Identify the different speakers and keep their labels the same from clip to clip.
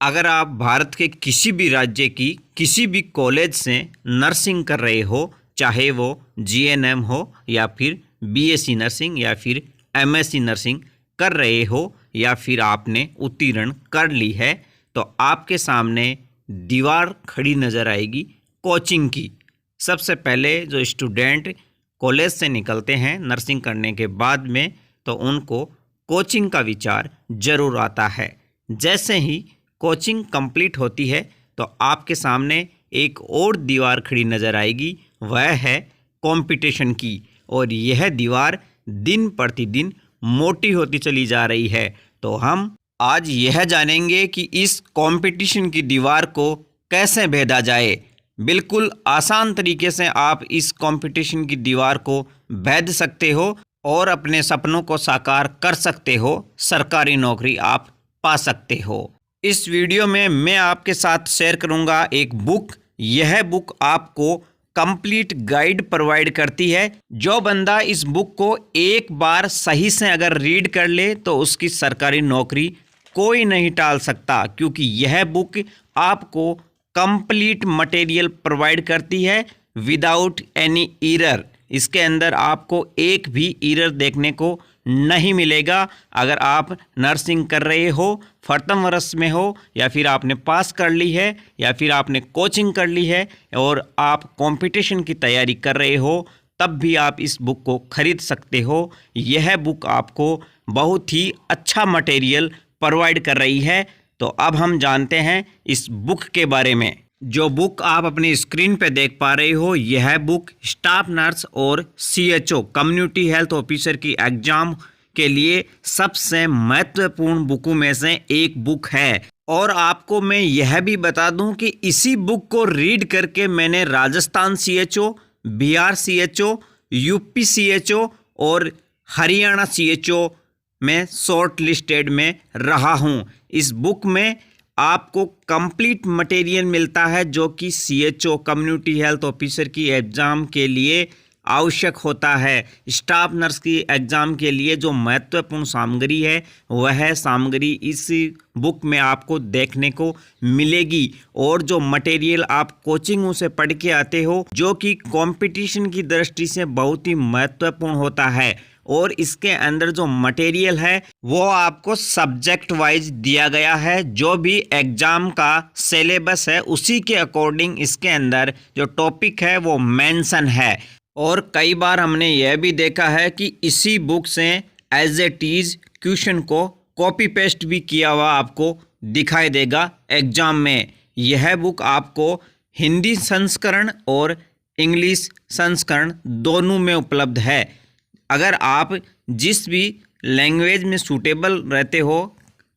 Speaker 1: अगर आप भारत के किसी भी राज्य की किसी भी कॉलेज से नर्सिंग कर रहे हो, चाहे वो जीएनएम हो या फिर बीएससी नर्सिंग या फिर एमएससी नर्सिंग कर रहे हो या फिर आपने उत्तीर्ण कर ली है, तो आपके सामने दीवार खड़ी नज़र आएगी कोचिंग की। सबसे पहले जो स्टूडेंट कॉलेज से निकलते हैं नर्सिंग करने के बाद में, तो उनको कोचिंग का विचार ज़रूर आता है। जैसे ही कोचिंग कंप्लीट होती है तो आपके सामने एक और दीवार खड़ी नज़र आएगी, वह है कंपटीशन की। और यह दीवार दिन प्रतिदिन मोटी होती चली जा रही है। तो हम आज यह जानेंगे कि इस कंपटीशन की दीवार को कैसे भेदा जाए। बिल्कुल आसान तरीके से आप इस कंपटीशन की दीवार को भेद सकते हो और अपने सपनों को साकार कर सकते हो, सरकारी नौकरी आप पा सकते हो। इस वीडियो में मैं आपके साथ शेयर करूंगा एक बुक। यह बुक आपको कंप्लीट गाइड प्रोवाइड करती है। जो बंदा इस बुक को एक बार सही से अगर रीड कर ले तो उसकी सरकारी नौकरी कोई नहीं टाल सकता, क्योंकि यह बुक आपको कंप्लीट मटेरियल प्रोवाइड करती है विदाउट एनी एरर। इसके अंदर आपको एक भी एरर देखने को नहीं मिलेगा। अगर आप नर्सिंग कर रहे हो, प्रथम वर्ष में हो, या फिर आपने पास कर ली है, या फिर आपने कोचिंग कर ली है और आप कंपटीशन की तैयारी कर रहे हो, तब भी आप इस बुक को खरीद सकते हो। यह बुक आपको बहुत ही अच्छा मटेरियल प्रोवाइड कर रही है। तो अब हम जानते हैं इस बुक के बारे में। जो बुक आप अपनी स्क्रीन पे देख पा रहे हो, यह बुक स्टाफ नर्स और सीएचओ कम्युनिटी हेल्थ ऑफिसर की एग्जाम के लिए सबसे महत्वपूर्ण बुकों में से एक बुक है। और आपको मैं यह भी बता दूं कि इसी बुक को रीड करके मैंने Rajasthan CHO, Bihar CHO, UP CHO और हरियाणा सीएचओ में शॉर्ट लिस्टेड में रहा हूं। इस बुक में आपको कंप्लीट मटेरियल मिलता है जो कि सीएचओ कम्युनिटी हेल्थ ऑफिसर की एग्ज़ाम के लिए आवश्यक होता है। स्टाफ नर्स की एग्ज़ाम के लिए जो महत्वपूर्ण सामग्री है, वह सामग्री इस बुक में आपको देखने को मिलेगी। और जो मटेरियल आप कोचिंगों से पढ़ के आते हो, जो कि कंपटीशन की दृष्टि से बहुत ही महत्वपूर्ण होता है, और इसके अंदर जो मटेरियल है वो आपको सब्जेक्ट वाइज दिया गया है। जो भी एग्ज़ाम का सिलेबस है उसी के अकॉर्डिंग इसके अंदर जो टॉपिक है वो मेंशन है। और कई बार हमने यह भी देखा है कि इसी बुक से एज इट इज़ क्वेश्चन को कॉपी पेस्ट भी किया हुआ आपको दिखाई देगा एग्ज़ाम में। यह बुक आपको हिंदी संस्करण और इंग्लिश संस्करण दोनों में उपलब्ध है। अगर आप जिस भी लैंग्वेज में सूटेबल रहते हो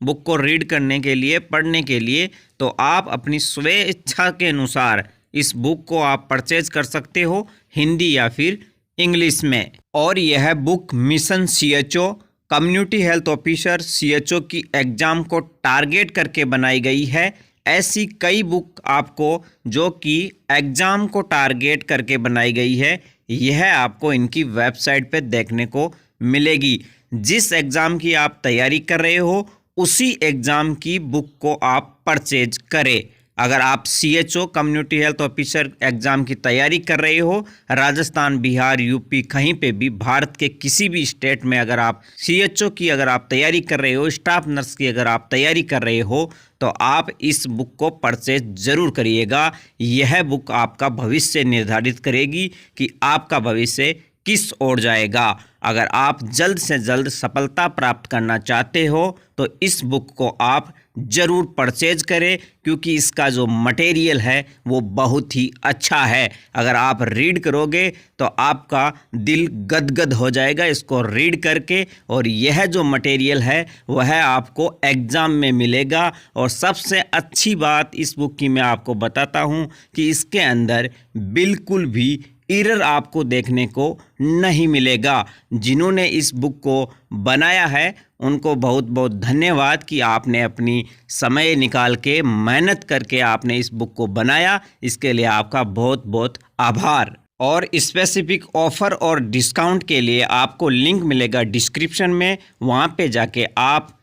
Speaker 1: बुक को रीड करने के लिए, पढ़ने के लिए, तो आप अपनी स्वे इच्छा के अनुसार इस बुक को आप परचेज कर सकते हो, हिंदी या फिर इंग्लिश में। और यह book mission CHO community health officer CHO की एग्ज़ाम को टारगेट करके बनाई गई है। ऐसी कई बुक आपको जो कि एग्ज़ाम को टारगेट करके बनाई गई है, यह आपको इनकी वेबसाइट पे देखने को मिलेगी। जिस एग्ज़ाम की आप तैयारी कर रहे हो उसी एग्ज़ाम की बुक को आप परचेज करें। अगर आप CHO community health officer exam की तैयारी कर रहे हो, राजस्थान, बिहार, यूपी, कहीं पे भी भारत के किसी भी स्टेट में अगर आप सीएचओ की अगर आप तैयारी कर रहे हो, स्टाफ नर्स की अगर आप तैयारी कर रहे हो, तो आप इस बुक को परचेज ज़रूर करिएगा। यह बुक आपका भविष्य निर्धारित करेगी कि आपका भविष्य किस ओर जाएगा। अगर आप जल्द से जल्द सफलता प्राप्त करना चाहते हो तो इस बुक को आप ज़रूर परचेज करें, क्योंकि इसका जो मटेरियल है वो बहुत ही अच्छा है। अगर आप रीड करोगे तो आपका दिल गदगद हो जाएगा इसको रीड करके। और यह जो मटेरियल है वह आपको एग्ज़ाम में मिलेगा। और सबसे अच्छी बात इस बुक की मैं आपको बताता हूँ कि इसके अंदर बिल्कुल भी एरर आपको देखने को नहीं मिलेगा। जिन्होंने इस बुक को बनाया है उनको बहुत बहुत धन्यवाद कि आपने अपनी समय निकाल के मेहनत करके आपने इस बुक को बनाया। इसके लिए आपका बहुत बहुत आभार। और स्पेसिफिक ऑफ़र और डिस्काउंट के लिए आपको लिंक मिलेगा डिस्क्रिप्शन में, वहाँ पे जाके आप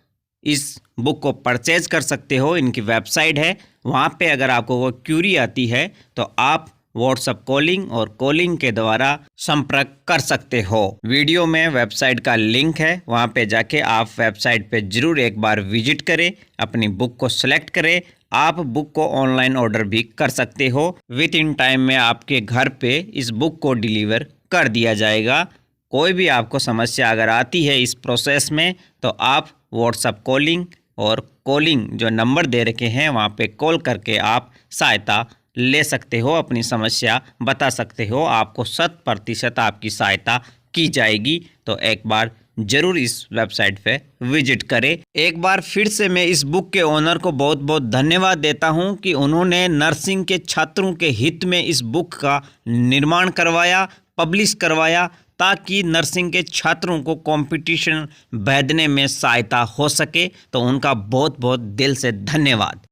Speaker 1: इस बुक को परचेज कर सकते हो। इनकी वेबसाइट है, वहाँ पे अगर आपको कोई क्यूरी आती है तो आप व्हाट्सएप कॉलिंग और कॉलिंग के द्वारा संपर्क कर सकते हो। वीडियो में वेबसाइट का लिंक है, वहाँ पे जाके आप वेबसाइट पे जरूर एक बार विजिट करें, अपनी बुक को सिलेक्ट करें। आप बुक को ऑनलाइन ऑर्डर भी कर सकते हो। विद इन टाइम में आपके घर पे इस बुक को डिलीवर कर दिया जाएगा। कोई भी आपको समस्या अगर आती है इस प्रोसेस में तो आप व्हाट्सएप कॉलिंग और कॉलिंग जो नंबर दे रखे हैं वहाँ पे कॉल करके आप सहायता ले सकते हो, अपनी समस्या बता सकते हो। आपको 100% आपकी सहायता की जाएगी। तो एक बार जरूर इस वेबसाइट पे विजिट करें। एक बार फिर से मैं इस बुक के ओनर को बहुत बहुत धन्यवाद देता हूं कि उन्होंने नर्सिंग के छात्रों के हित में इस बुक का निर्माण करवाया, पब्लिश करवाया, ताकि नर्सिंग के छात्रों को कंपटीशन बैठने में सहायता हो सके। तो उनका बहुत बहुत दिल से धन्यवाद।